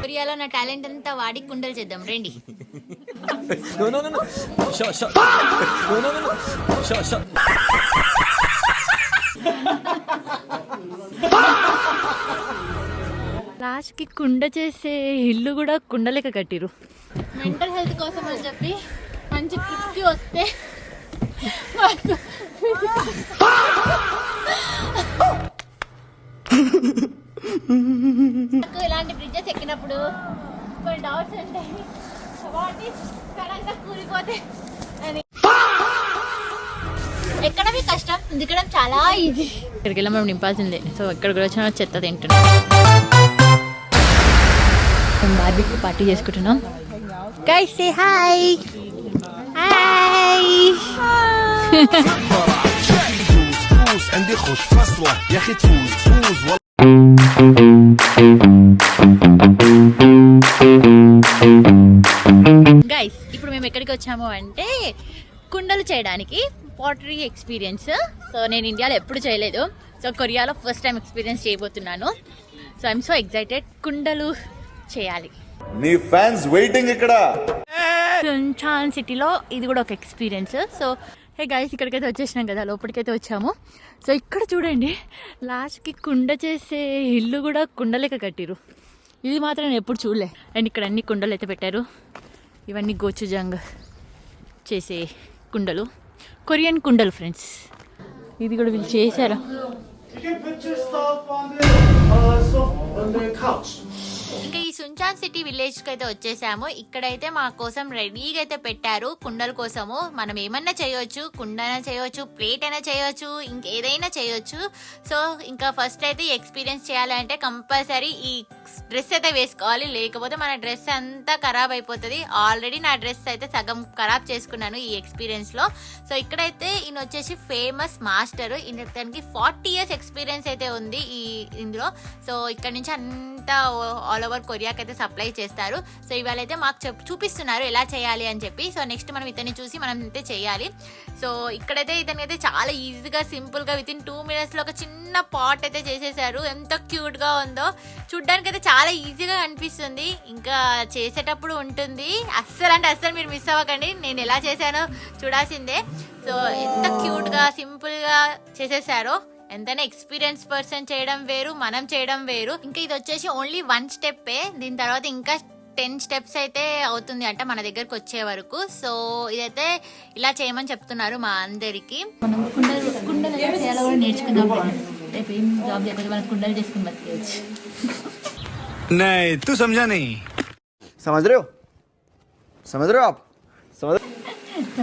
కొరియాలో నా టాలెంట్ అంతా వాడి కుండలు చేద్దాం రండి. లాస్ట్ కి కుండ చేసే ఇల్లు కూడా కుండలేక కట్టిరు. మెంటల్ హెల్త్ కోసం అని చెప్పి మంచి ట్రిప్కి వస్తే ఇలాంటి బ్రిడ్జెస్ ఎక్కినప్పుడు కొన్ని డౌట్స్ ఉంటాయి. వాటి సడన్గా కూలిపోతే అని ఎక్కడమే కష్టం, దిగడం చాలా ఈజీ. ఇక్కడికి వెళ్ళి మనం నింపాల్సిందే. సో ఎక్కడికి వచ్చిన చెత్త తింటున్నాం. మేము బార్బీక్యూ పార్టీ చేసుకుంటున్నాం. Guys say hi. Hi. Guys ఇప్పుడు మేము ఎక్కడికి వచ్చాము అంటే కుండలు చేయడానికి పాటరీ ఎక్స్పీరియన్స్. సో నేను ఇండియాలో ఎప్పుడు చేయలేదు. సో కొరియాలో ఫస్ట్ టైం ఎక్స్పీరియన్స్ చేయబోతున్నాను. So I'm so excited. కుండలు చేయాలి. నీ ఫ్యాన్స్ వెయిటింగ్ ఇక్కడ. సున్చాన్ సిటీలో ఇది కూడా ఒక ఎక్స్పీరియన్స్. సో హే గైస్ ఇక్కడికైతే వచ్చేసినాం కదా, లోపలికైతే వచ్చాము. సో ఇక్కడ చూడండి లాస్ట్కి కుండ చేసే ఇల్లు కూడా కుండలేక కట్టిరు. ఇది మాత్రం నేను ఎప్పుడు చూడలే. అండ్ ఇక్కడ అన్ని కుండలు అయితే పెట్టారు. ఇవన్నీ గోచుజాంగ్ చేసే కుండలు, కొరియన్ కుండలు ఫ్రెండ్స్. ఇది కూడా వీళ్ళు చేశారా? ఇంకా ఈ సున్చాన్ సిటీ విలేజ్కి అయితే వచ్చేసాము. ఇక్కడైతే మా కోసం రెడీగా అయితే పెట్టారు కుండల కోసము. మనం ఏమన్నా చేయొచ్చు, కుండైనా చేయొచ్చు, ప్లేట్ అయినా చేయొచ్చు, ఇంకేదైనా చేయొచ్చు. సో ఇంకా ఫస్ట్ అయితే ఎక్స్పీరియన్స్ చేయాలంటే కంపల్సరీ ఈ డ్రెస్ అయితే వేసుకోవాలి, లేకపోతే మన డ్రెస్ అంతా ఖరాబ్ అయిపోతుంది. ఆల్రెడీ నా డ్రెస్ అయితే సగం ఖరాబ్ చేసుకున్నాను ఈ ఎక్స్పీరియన్స్ లో. సో ఇక్కడైతే ఈయన వచ్చేసి ఫేమస్ మాస్టర్. ఇతనికి 40 years ఎక్స్పీరియన్స్ అయితే ఉంది ఇందులో. సో ఇక్కడ నుంచి అంతా ఆల్ ఓవర్ కొరియాకి అయితే సప్లై చేస్తారు. సో ఇవాళ అయితే మాకు చూపిస్తున్నారు ఎలా చేయాలి అని చెప్పి. సో నెక్స్ట్ మనం ఇతన్ని చూసి మనం అయితే చేయాలి. సో ఇక్కడైతే ఇతనికి అయితే చాలా ఈజీగా సింపుల్ గా విత్ ఇన్ 2 minutes లో ఒక చిన్న పాట్ అయితే చేసేసారు. ఎంత క్యూట్ గా ఉందో చూడ్డానికి అయితే చాలా ఈజీగా అనిపిస్తుంది. ఇంకా చేసేటప్పుడు ఉంటుంది. అస్సలు అంటే అస్సలు మీరు మిస్ అవ్వకండి. నేను ఎలా చేశానో చూడాల్సిందే. సో ఎంత క్యూట్ గా సింపుల్ గా చేసేసారో. ఎంతైనా ఎక్స్పీరియన్స్ పర్సన్ చేయడం వేరు, మనం చేయడం వేరు. ఇంకా ఇది వచ్చేసి ఓన్లీ 1 step. దీని తర్వాత ఇంకా 10 steps అయితే అవుతుంది అంట మన దగ్గరకు వచ్చే వరకు. సో ఇదైతే ఇలా చేయమని చెప్తున్నారు మా అందరికి. మనం కుండలు ఎలా చేయాలో కూడా నేర్చుకుందాం. రేపు ఏం జాబ్ లేకపోతే మనం కుండలు చేసుకుని బతికేయచ్చు. नहीं तू समझा नहीं. समझ रहे हो? समझ रहे हो आप? समझ.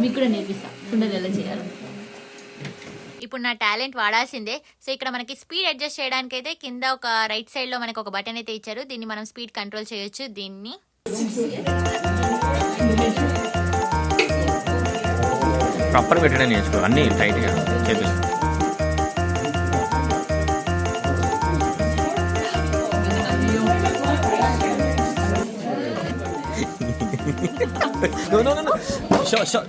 మీకు కూడా నేర్పిస్తా కుండలు ఎలా చేయాలో. ఇప్పుడు నా టాలెంట్ వాడాల్సిందే. సో ఇక్కడ మనకి స్పీడ్ అడ్జస్ట్ చేయడానికి అయితే కింద ఒక రైట్ సైడ్ లో మనకి ఒక బటన్ అయితే ఇచ్చారు. దీన్ని మనం స్పీడ్ కంట్రోల్ చేయొచ్చు. దీన్ని ప్రాపర్ పెట్టడం నేర్చుకో, అన్ని టైట్ గా చేతులు. No, no, no, no. Shot.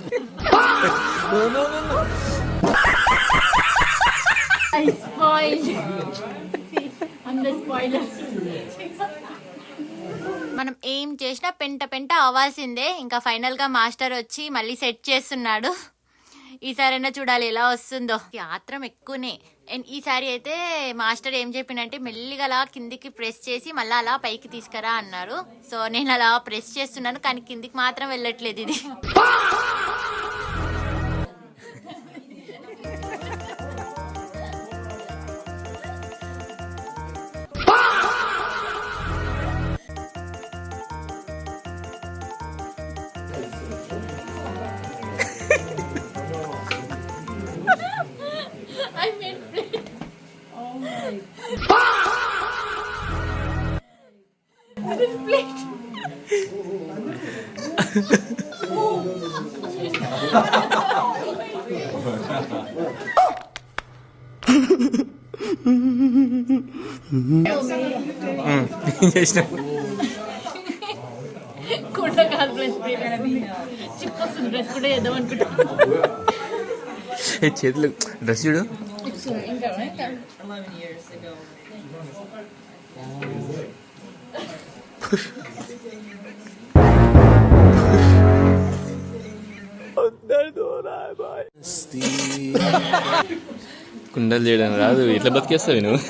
No, no, no, no. I spoiled. I'm the spoiler. మనం ఏం చేసినా పెంట అవ్వాల్సిందే. ఇంకా ఫైనల్ గా మాస్టర్ వచ్చి మళ్ళీ సెట్ చేస్తున్నాడు. ఈసారైనా చూడాలి ఎలా వస్తుందో. ఆత్రం ఎక్కువనే. అండ్ ఈసారి అయితే మాస్టర్ ఏం చెప్పినంటే మెల్లిగా అలా కిందికి ప్రెస్ చేసి మళ్ళీ అలా పైకి తీసుకురా అన్నారు. సో నేను అలా ప్రెస్ చేస్తున్నాను, కానీ కిందికి మాత్రం వెళ్ళట్లేదు ఇది. I made plate. Oh my. This is plate. కూడా కాదు ప్లస్ చిప్ వస్తుంది. డ్రెస్ కూడా చేద్దాం అనుకుంటా. చేతులు డ్రెస్ చూడు. ఇంకా 11 years ago. కుండలు చేయడం రాదు, ఎట్లా బతికేస్తావు నువ్వు?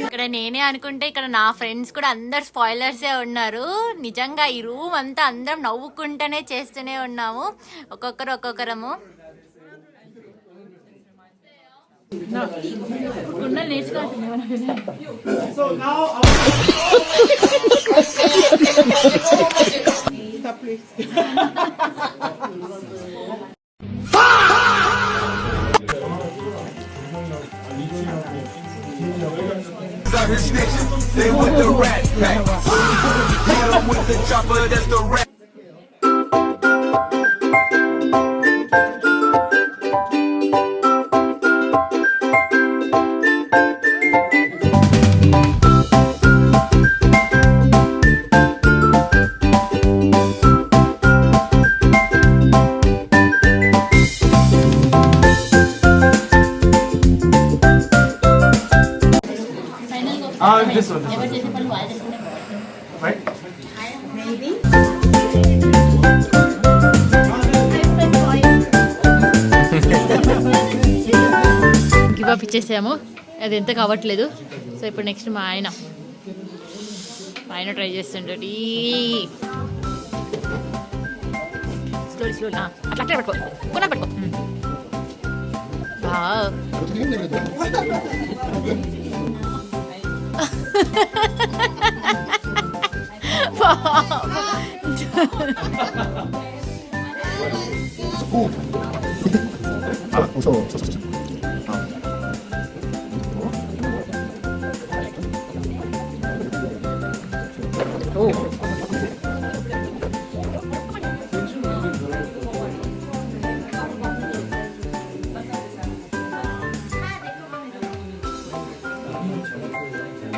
ఇక్కడ నేనే అనుకుంటే ఇక్కడ నా ఫ్రెండ్స్ కూడా అందరు స్పాయిలర్సే ఉన్నారు. నిజంగా ఈ రూమ్ అంతా అందరం నవ్వుకుంటూనే చేస్తూనే ఉన్నాము, ఒక్కొక్కరము. కుండలు నేర్చుకోవాల్సింది. This one. Right? Give up ఇచ్చేసాము, అది ఎంత కావట్లేదు. సో ఇప్పుడు నెక్స్ట్ మా ఆయన ట్రై చేస్తుంటాడు. స్లో అట్లా పట్టుకో, కొన పట్టుకో.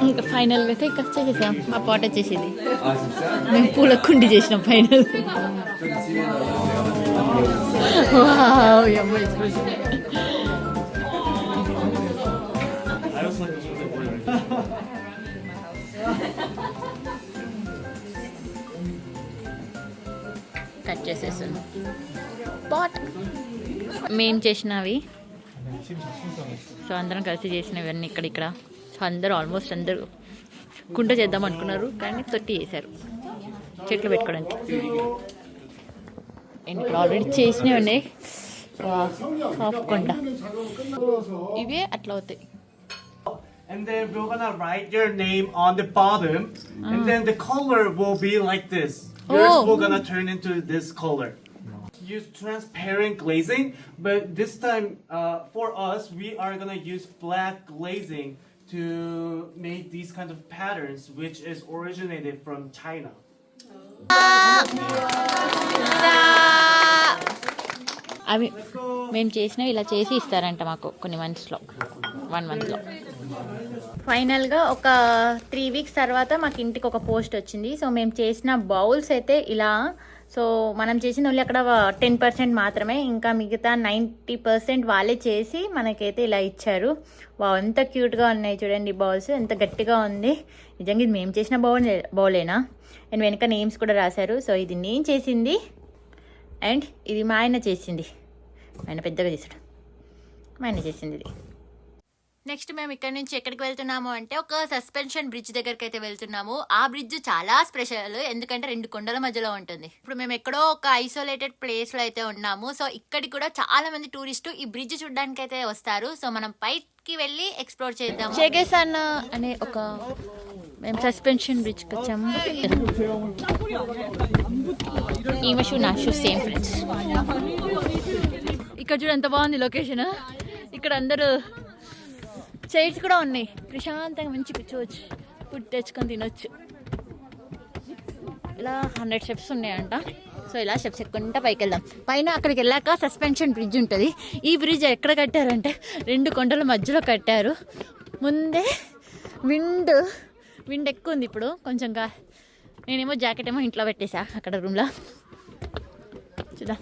ఇంకా ఫైనల్గా అయితే ఇక్కడ చేసేసాం. మా పాట వచ్చేసింది, మేము పూల కుండి చేసినాం ఫైనల్. కట్ చేసేసాను పాట్ మేము చేసినవి. సో అందరం కలిసి చేసినవన్నీ ఇక్కడ. సో అందరూ ఆల్మోస్ట్ అందరూ కుండ చేద్దాం అనుకున్నారు, కానీ తొట్టి చేశారు చెట్లు పెట్టుకోవడానికి. అండ్ ఇక్కడ ఆల్రెడీ చేసినవి ఉన్నాయి. కుండ ఇవే అట్లా అవుతాయి. And then we're gonna write your name on the bottom, and then the color will be like this. Yours will gonna turn into this color. Use transparent glazing, but this time for us we are gonna use black glazing to make these kind of patterns, which is originated from China. అవి మేము చేసినవి ఇలా చేసి ఇస్తారంట మాకు కొన్ని మంత్స్లో, 1 monthలో. ఫైనల్గా ఒక 3 weeks తర్వాత మాకు ఇంటికి ఒక పోస్ట్ వచ్చింది. సో మేము చేసిన బౌల్స్ అయితే ఇలా. సో మనం చేసిన ఓన్లీ అక్కడ 10% మాత్రమే, ఇంకా మిగతా 90% వాళ్ళే చేసి మనకైతే ఇలా ఇచ్చారు. ఎంత క్యూట్గా ఉన్నాయి చూడండి బౌల్స్, ఎంత గట్టిగా ఉంది. నిజంగా ఇది మేము చేసిన బౌలేనా. అండ్ వెనక నేమ్స్ కూడా రాశారు. సో ఇది నేను చేసింది, అండ్ ఇది మా ఆయన చేసింది. ఆయన పెద్దగా చేశాడు, మా ఆయన చేసింది ఇది. నెక్స్ట్ మేము ఇక్కడ నుంచి ఎక్కడికి వెళ్తున్నాము అంటే ఒక సస్పెన్షన్ బ్రిడ్జ్ దగ్గరికి అయితే వెళ్తున్నాము. ఆ బ్రిడ్జ్ చాలా స్పెషల్, ఎందుకంటే 2 కొండల మధ్యలో ఉంటుంది. ఇప్పుడు మేము ఎక్కడో ఒక ఐసోలేటెడ్ ప్లేస్ లో అయితే ఉన్నాము. సో ఇక్కడికి కూడా చాలా మంది టూరిస్టు ఈ బ్రిడ్జ్ చూడడానికి అయితే వస్తారు. సో మనం పైకి వెళ్ళి ఎక్స్ప్లోర్ చేద్దాం. చేగేసాన్ అనే ఒక మేము సస్పెన్షన్ బ్రిడ్జ్కి వచ్చాము. ఈమె షూ నా షూ సేమ్ ఫ్రెండ్స్. ఇక్కడ చూడ ఎంత బాగుంది లొకేషన్. ఇక్కడ అందరూ చైర్స్ కూడా ఉన్నాయి, ప్రశాంతంగా మంచి కూర్చోవచ్చు, ఫుడ్ తెచ్చుకొని తినొచ్చు. ఇలా 100 steps ఉన్నాయంట. సో ఇలా స్టెప్స్ ఎక్కుంటా పైకి వెళ్దాం. పైన అక్కడికి వెళ్ళాక సస్పెన్షన్ బ్రిడ్జ్ ఉంటుంది. ఈ బ్రిడ్జ్ ఎక్కడ కట్టారంటే 2 కొండల మధ్యలో కట్టారు. ముందే విండ్ ఎక్కువ ఉంది, ఇప్పుడు కొంచెం నేనేమో జాకెట్ ఏమో ఇంట్లో పెట్టేసా అక్కడ రూమ్లో. చూద్దాం,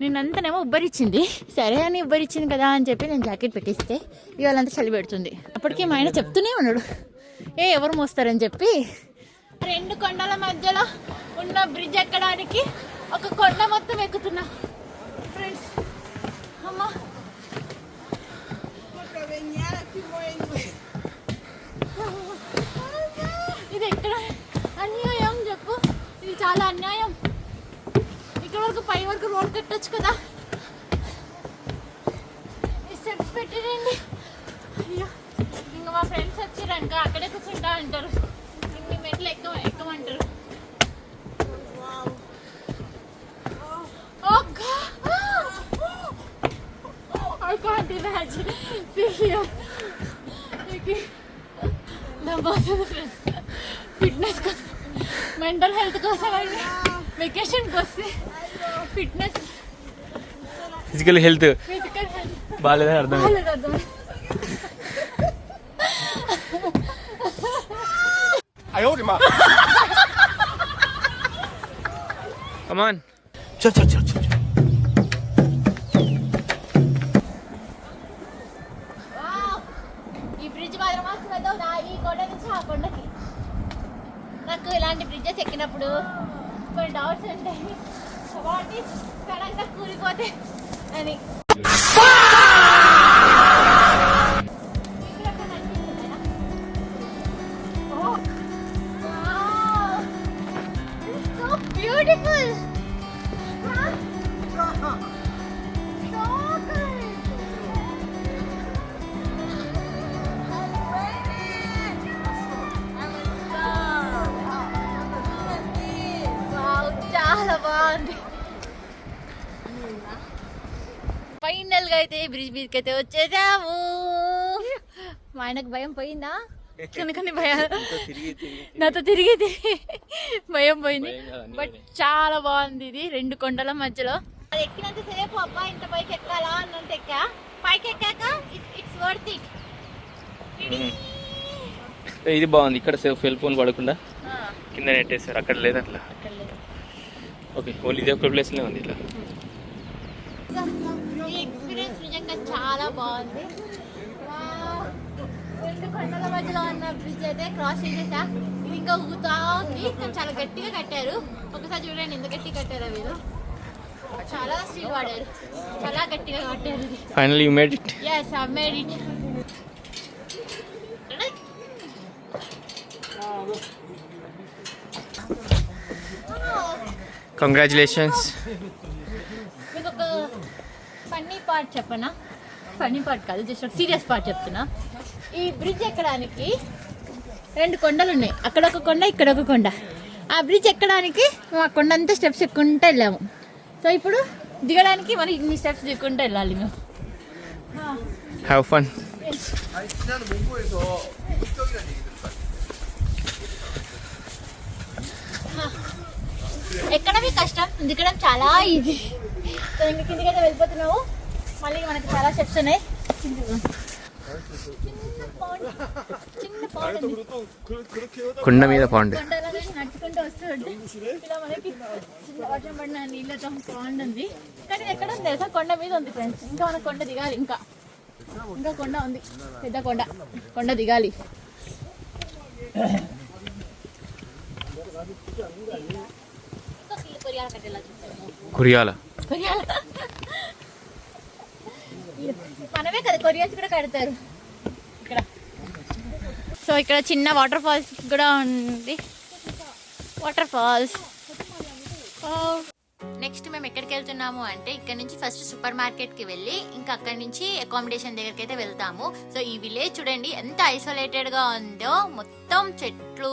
నిన్నంతానేమో ఉబ్బరిచ్చింది. సరే అని ఉబ్బరిచ్చింది కదా అని చెప్పి నేను జాకెట్ పెట్టిస్తే ఇవాళంతా చలి పెడుతుంది. అప్పటికే మా ఆయన చెప్తూనే ఉన్నాడు, ఎవరు మోస్తారని చెప్పి. 2 కొండల మధ్యలో ఉన్న బ్రిడ్జ్ ఎక్కడానికి ఒక కొండ మొత్తం ఎక్కుతున్నా ఫ్రెండ్స్. అమ్మా, ఇది ఎక్కడ అన్యాయం చెప్పు, ఇది చాలా అన్యాయం. ఇక్కడ వరకు పై వరకు రోడ్ కట్టొచ్చు కదా, స్టెప్స్ పెట్టిరండి. అయ్యో, ఇంకా మా ఫ్రెండ్స్ వచ్చారనుక అక్కడే కూర్చుంటా అంటారు, ఇన్ని మెట్లు ఎక్కమంటారు. Oh God! I can't imagine. See here. Fitness కోసం, మెంటల్ హెల్త్ కోసం అండి, వెకేషన్కి వస్తే fitness, physical health physical health బాగాలేదని అర్థం. Come on. चल चल चल चल ఈ బ్రిడ్జ్ మాత్రం మస్తు పెద్దది. ఈ కొండ నుంచి ఆ కొండకి నాకు ఇలాంటి బ్రిడ్జెస్ ఎక్కినప్పుడు కొన్ని డౌట్స్ ఉంటాయి, వాటి సడన్గా కూలిపోతే అని. బ్యూటిఫుల్. చాలా బాగుంది. ఫైనల్ గా అయితే బ్రిడ్జ్ మీదకి అయితే వచ్చేసాము. మా ఆయనకు భయం పోయిందా? కొన్ని భయాలు నాతో తిరిగి భయం పోయింది. బట్ చాలా బాగుంది. ఇది 2 కొండల మధ్యలో అది ఎక్కినంత సేపు అబ్బా ఇంత పైకి ఎక్కాలా అన్నంత ఎక్కా. పైకి ఎక్కాక ఇట్స్ వర్త్ ఇట్. ఇది బాగుంది. ఇక్కడ సెల్ ఫోన్ పడకుండా కింద నెట్టేస్తారు. అక్కడ లేదు అట్లా. ఓకే, ఓన్లీ ఇదే ఒక ప్లేస్లో ఉంది ఇట్లా. ఈ ఎక్స్పీరియన్స్ నిజంగా చాలా బాగుంది. 2 కొండల మధ్యలో ఉన్న బ్రిడ్జ్ అయితే క్రాస్ చేసేసా. ఇది ఇంకా ఊగుతా ఉంది, కానీ చాలా గట్టిగా కట్టారు. ఒకసారి చూడండి ఎంత గట్టిగా కట్టారో వీళ్ళు. చాలా స్టీల్ వాడారు, చాలా గట్టిగా కట్టారు. Finally you made it. yes I made it. Congratulations. మీకు ఒక ఫన్నీ పార్ట్ చెప్పనా? ఫన్నీ పార్ట్ కాదు, జస్ట్ ఒక సీరియస్ పార్ట్ చెప్తున్నా. ఈ బ్రిడ్జ్ ఎక్కడానికి 2 కొండలు ఉన్నాయి, అక్కడ ఒక కొండ ఇక్కడ ఒక కొండ. ఆ బ్రిడ్జ్ ఎక్కడానికి మేము ఆ కొండ అంతా స్టెప్స్ ఎక్కుంటూ వెళ్ళాము. సో ఇప్పుడు దిగడానికి మరి ఇన్ని స్టెప్స్ దిక్కుంటూ వెళ్ళాలి మేము. Have fun. ఎక్కడవి కష్టం, దిగడం చాలా ఈజీ. సో ఇంక కిందికైతే వెళ్ళిపోతున్నాము. మళ్ళీ మనకి చాలా స్టెప్స్ ఉన్నాయి. చిన్న పాండ్ ఉంది, కొండ మీద పాండ్. కొండలాగా నడుచుకుంటూ వస్తుంటే ఇలా మనకి చిన్న వర్షం పడిన నీళ్ళతో పాండ్ ఉంది. కానీ ఎక్కడ ఉంది తెలుసా? కొండ మీద ఉంది ఫ్రెండ్స్. ఇంకా మన కొండ దిగాలి. ఇంకా కొండ ఉంది, పెద్ద కొండ దిగాలి. కురియాల మనమే కదా, కొరియన్స్ కూడా కడతారు ఇక్కడ. సో ఇక్కడ చిన్న వాటర్ ఫాల్స్ కూడా ఉంది. Water falls. నెక్స్ట్ మేము ఎక్కడికి వెళ్తున్నాము అంటే ఇక్కడ నుంచి ఫస్ట్ సూపర్ మార్కెట్ కి వెళ్ళి ఇంకా అక్కడ నుంచి అకామిడేషన్ దగ్గరికి అయితే వెళ్తాము. సో ఈ విలేజ్ చూడండి ఎంత ఐసోలేటెడ్ గా ఉందో, మొత్తం చెట్లు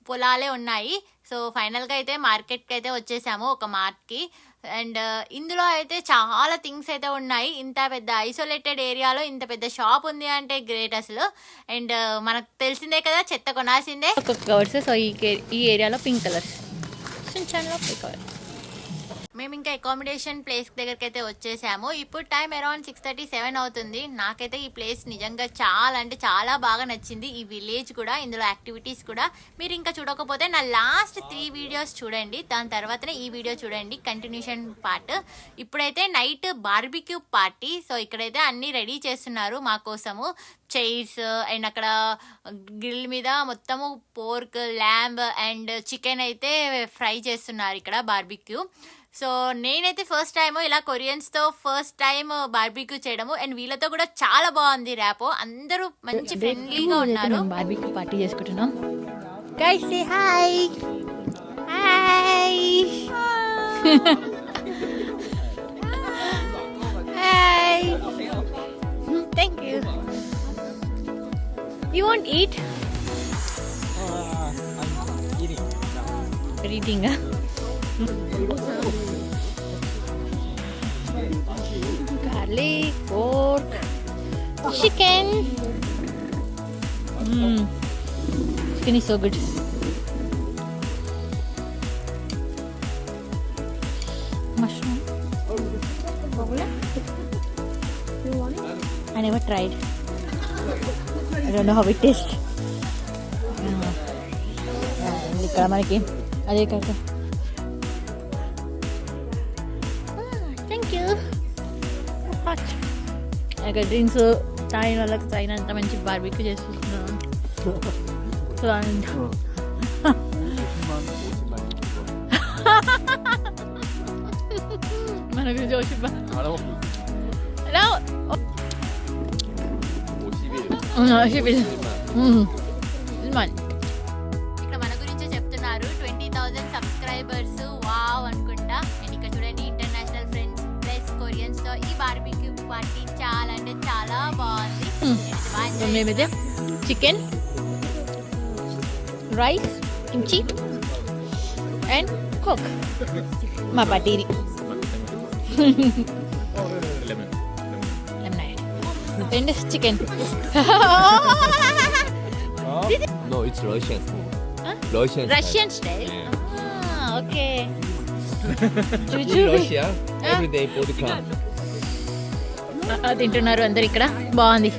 పొలాలే ఉన్నాయి. సో ఫైనల్ గా అయితే మార్కెట్ కి అయితే వచ్చేసాము, ఒక మార్ట్ కి. అండ్ ఇందులో అయితే చాలా థింగ్స్ అయితే ఉన్నాయి. ఇంత పెద్ద ఐసోలేటెడ్ ఏరియాలో ఇంత పెద్ద షాప్ ఉంది అంటే గ్రేట్ అసలు. అండ్ మనకు తెలిసిందే కదా, చెత్త కొనాల్సిందే. కవర్స్. సో ఈ ఏరియాలో పింక్ కలర్స్, పింక్ కలర్. మేము ఇంకా అకామిడేషన్ ప్లేస్ దగ్గరికి అయితే వచ్చేసాము. ఇప్పుడు టైం అరౌండ్ 6:37 అవుతుంది. నాకైతే ఈ ప్లేస్ నిజంగా చాలా అంటే చాలా బాగా నచ్చింది. ఈ విలేజ్ కూడా, ఇందులో యాక్టివిటీస్ కూడా. మీరు ఇంకా చూడకపోతే నా లాస్ట్ 3 వీడియోస్ చూడండి, దాని తర్వాతనే ఈ వీడియో చూడండి, కంటిన్యూషన్ పార్ట్. ఇప్పుడైతే నైట్ బార్బిక్యూ పార్టీ. సో ఇక్కడైతే అన్ని రెడీ చేస్తున్నారు మా కోసము. చైర్స్ అండ్ అక్కడ గ్రిల్ మీద మొత్తము పోర్క్, ల్యాంబ్ అండ్ చికెన్ అయితే ఫ్రై చేస్తున్నారు ఇక్కడ బార్బిక్యూ. సో నేనైతే ఫస్ట్ టైం ఇలా కొరియన్స్తో ఫస్ట్ టైం బార్బిక్యూ చేయడము. అండ్ వీళ్ళతో కూడా చాలా బాగుంది ర్యాపో. అందరూ మంచి ఫ్రెండ్లీగా ఉన్నారు. బార్బిక్యూ పార్టీ చేసుకుంటున్నాం. Guys say hi. Hi hi. Thank you. You won't eat? I'm eating. Garlic, pork, chicken. Chicken is so good. Mushroom. I never tried. I don't know how it tastes. ఇక్కడ మనకి అదే కాక. Thank you. ఇక్కడ drinks తాగిన వాళ్ళకి తాగినంత మంచి barbecue చేసుకుంటున్నాను. So మన గురించి ఓషిబ్బా ఇక్కడ మన గురించి చెప్తున్నారు. 20,000 సబ్స్క్రైబర్స్, వావ్ అనుకుంటా. అండ్ ఇక్కడ చూడండి, ఇంటర్నేషనల్ ఫ్రెండ్స్ ప్లస్ కొరియన్స్ తో ఈ బార్బిక్యూ పార్టీ చాలా అంటే చాలా బాగుంది. మేమైతే chicken, rice, kimchi and coke మా పార్టీ ఇది. And this chicken. No, it's Russian. Huh? Russian style. Yeah. Ah, okay. In Russia, every day vodka. తింటున్నారు అందరు ఇక్కడ. బాగుంది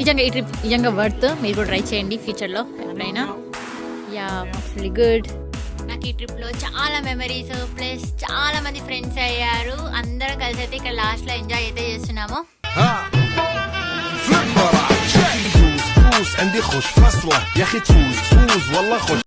నిజంగా. ఈ ట్రిప్ నిజంగా వర్త్. మీరు కూడా ట్రై చేయండి ఫ్యూచర్లో ఎప్పుడైనా. Yeah very good. నాకు ఈ ట్రిప్ లో చాలా మెమరీస్ ప్లస్ చాలా మంది ఫ్రెండ్స్ అయ్యారు. అందరం కలిసి అయితే ఇక్కడ లాస్ట్ లో ఎంజాయ్ అయితే చేస్తున్నాము. عندي خوش فصلة يا اخي تفوز والله خوش